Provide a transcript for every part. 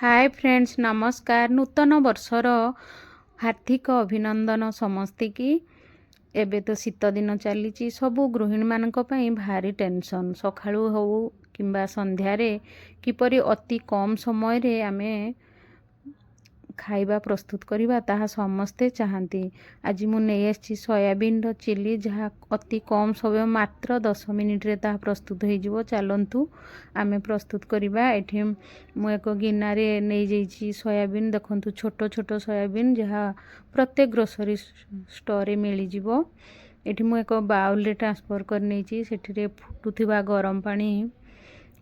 Hi friends नमस्कार नूतन वर्षर हार्दिक अभिनंदन समस्ती की। एबे तो शीत दिन चली सबू गृहिणी मानक पई भारी टेंशन सखाळु हो किंबा संध्यारे किपरि अति कम समय रे आमे खाइबा प्रस्तुत करिबा ताहा समस्ते चाहती। आज मु नहीं आछि सोयाबीन रो चिली जहाँ अति कम समय मात्र 10 मिनिट रे ताहा प्रस्तुत हो जिवो। चलंतु आमे प्रस्तुत करिबा। एठी मु एक गिनारे नहीं जाइछि सोयाबीन देखंतु छोट छोट सोयाबीन जहाँ प्रत्येक ग्रोसरी स्टोर रे मिली जिवो। एठी मु एक बाउल रे ट्रांसफर कर नेछि सेठी रे फुटुथिबा गरम पानी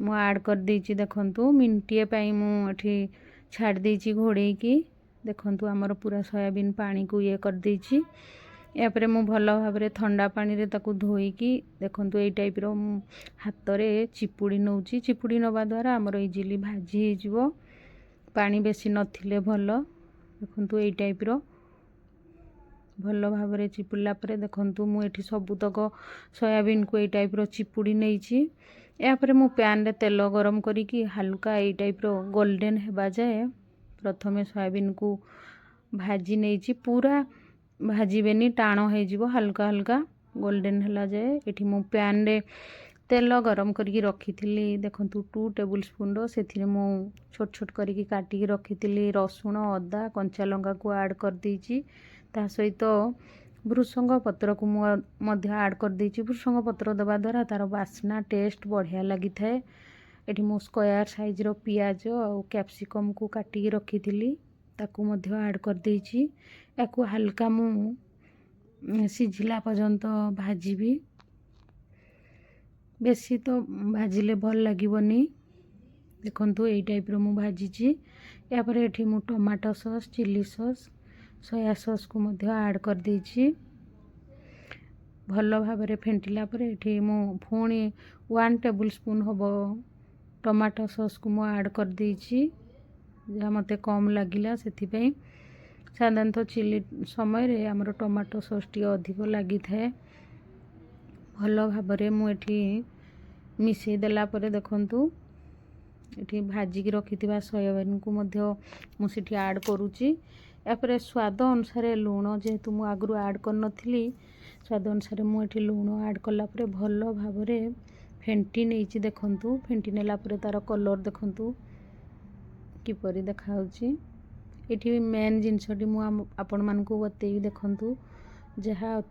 मु ऐड कर देछि। देखंतु मिनटिए पई मु एठी छाड़ देछि घोड़े की। देखंतु हमर पूरा सोयाबीन पानी को ये कर देछि। यापर मु भल भाव रे ठंडा पानी रे ताकू धोई की देखंतु एई टाइप रो हाथ रे चिपुड़ी नउछि। चिपुड़ी नबा द्वारा हमर इजिली भाजी हे जिवो। पानी बेसी नथिले भल। देखंतु एई टाइप रो भल भाव रे चिपुड़ला परे देखंतु मु एठी सबुतक सोयाबीन को एई टाइप रो चिपुड़ी नेछि। यापर मु पैन रे तेल गरम करी की हल्का एई टाइप रो गोल्डन हेबा जाए प्रथमे सोयाबीन को भाजी नेछि। पूरा भाजीबेनी टाण हो जिवो हल्का हल्का गोल्डन हला जाए। एठी मु पैन रे तेल गरम करके रखिथिली देखंतु 2 टेबल स्पून रो सेथिरे मु छोट छोट करके काटी रखिथिली रसुण अदा कंचा लंका को ऐड कर देछि। ता सहित भृषंग पत्र को मध्य ऐड कर देछि। भृषंग पत्र दबा द्वारा तार वासना टेस्ट बढ़िया लगी थाए। एठी मु स्क्वायर साइज रो पियाज और कैप्सिकम को काटी रखिथिली ताकू मध्य ऐड कर देछि। याकू हल्का मु सिझिला पर्यंत भाजीबी। बेसी तो भाजिले भल लागिबनी। देखंतु एई टाइप रो मु भाजीछि। या पर एठी मु tomato sauce chilli sauce soya sauce को मध्य ऐड कर देछि। भल भाव रे फेंटिला पर एठी मु फुणी 1 टेबल स्पून होबो टमाटो सॉस को मु ऐड कर देछि जहाँ मते कम लागिला सेथि पई। साधारणतः चिली समय रे हमर टमाटो सॉस टी अधिक लागि थाए। भल भाव रे मु एठी मिसई देला परे देखंतु एठी भाजी की रखिथिबा सोयाबीन को मध्य मु सेठी ऐड करूची। या पर स्वाद अनुसार लूण जेहेतु मु आगु ऐड कर नथिली स्वाद अनुसार मु एठी लूण ऐड कला परे भल भाव रे फेंटी नेछि। देखंतु फेंटी नेला परे तार कलर देखंतु किपरि देखाउची। एठी मेन जिनसटी मु आपण मानकू बतेई देखंतु जहाँ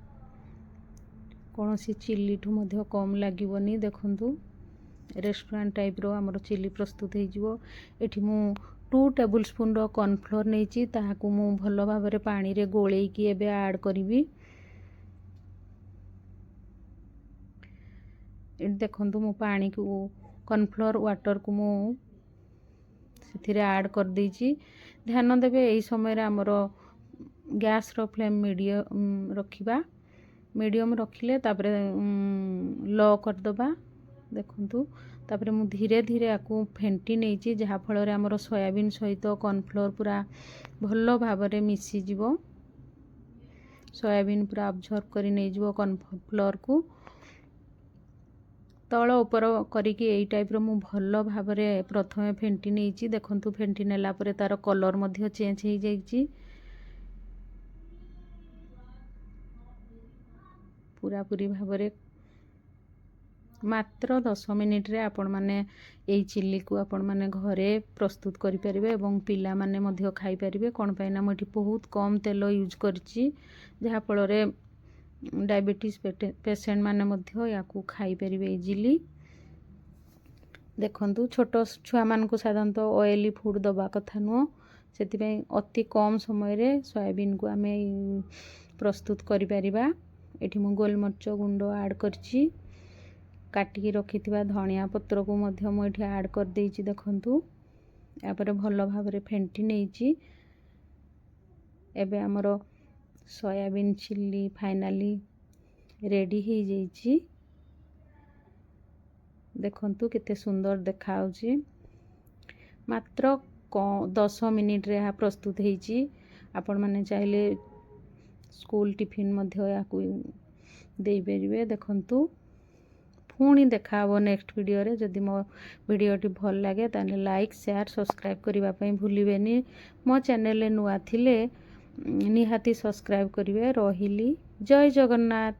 कौन सी चिली ठू मध्य कम लागिबनी। देखंतु रेस्टोरेंट टाइप रो हमर चिली प्रस्तुत हे जिवो। एठी मु 2 टेबल स्पून रो कॉर्नफ्लोर नेछि ताहाकू मु भल भाव रे पानी रे गोळेई की एबे ऐड करिवि। एठी देखंतु मु पानी को कॉर्नफ्लोर वाटर को मु सेथिरे ऐड कर देछि। ध्यान देबे एई समय रे हमर गैस रो फ्लेम मीडियम रखिबा। मीडियम रखिले तापरे लो कर दबा। देखंतु तापरे मु धीरे धीरे आकू फेंटी नेछि जहाँ फल रे हमर सोयाबीन सहित कॉर्नफ्लोर पूरा भल भाव रे मिसी जिवो। सोयाबीन पूरा अब्जॉर्ब करी नै जिवो कॉर्नफ्लोर को। तଳ ऊपर करिकी एई टाइप रो मु भल भाव रे प्रथमे फेंटी नेछि। देखंतु फेंटी नेला परे तार कलर मध्य चेंज हे जाइछि। पूरा पूरी भाव रे मात्र 10 मिनिट रे आपण माने एई चिल्ली को आपण माने घरे प्रस्तुत करि परिबे एवं पिला माने मध्य खाई परिबे। कोन पैना मठी बहुत कम तेल यूज करछि जहाँ फल रे डायबिटीज पेशेंट माने मध्य याकू खाई परिबे इजीली। देखंतु छोट छुआ मान को साधारणतः ऑयली फूड दबा कथा नुह सेति पई अति कम समय रे सोयाबीन को आमे प्रस्तुत करि परिबा। एठी मु गोलमर्च गुंड ऐड करछि। काटी की रखिथिबा धनिया पत्र को मध्य मु एठी ऐड कर देछि। देखंतु या पर भल भाव रे फेंटी नेछि। एबे हमरो सोयाबीन चिल्ली फाइनली रेडी हो जाइछि। देखंतु केते सुंदर देखाउछि। मात्र 10 मिनिट रे हा प्रस्तुत हेछि। आपण माने चाहिले स्कूल टिफिन मध्य याकू देई परिबे। देखंतु ପୁଣି ଦେଖା ହେବ ନେକ୍ସଟ ଭିଡ଼ିଓରେ। ଯଦି ମୋ ଭିଡ଼ିଓଟି ଭଲ ଲାଗେ ତାହେଲେ ଲାଇକ୍ ସେୟାର ସବସ୍କ୍ରାଇବ୍ କରିବା ପାଇଁ ଭୁଲିବେନି। ମୋ ଚ୍ୟାନେଲରେ ନୂଆ ଥିଲେ ନିହାତି ସବସ୍କ୍ରାଇବ୍ କରିବେ। ରହିଲି, ଜୟ ଜଗନ୍ନାଥ।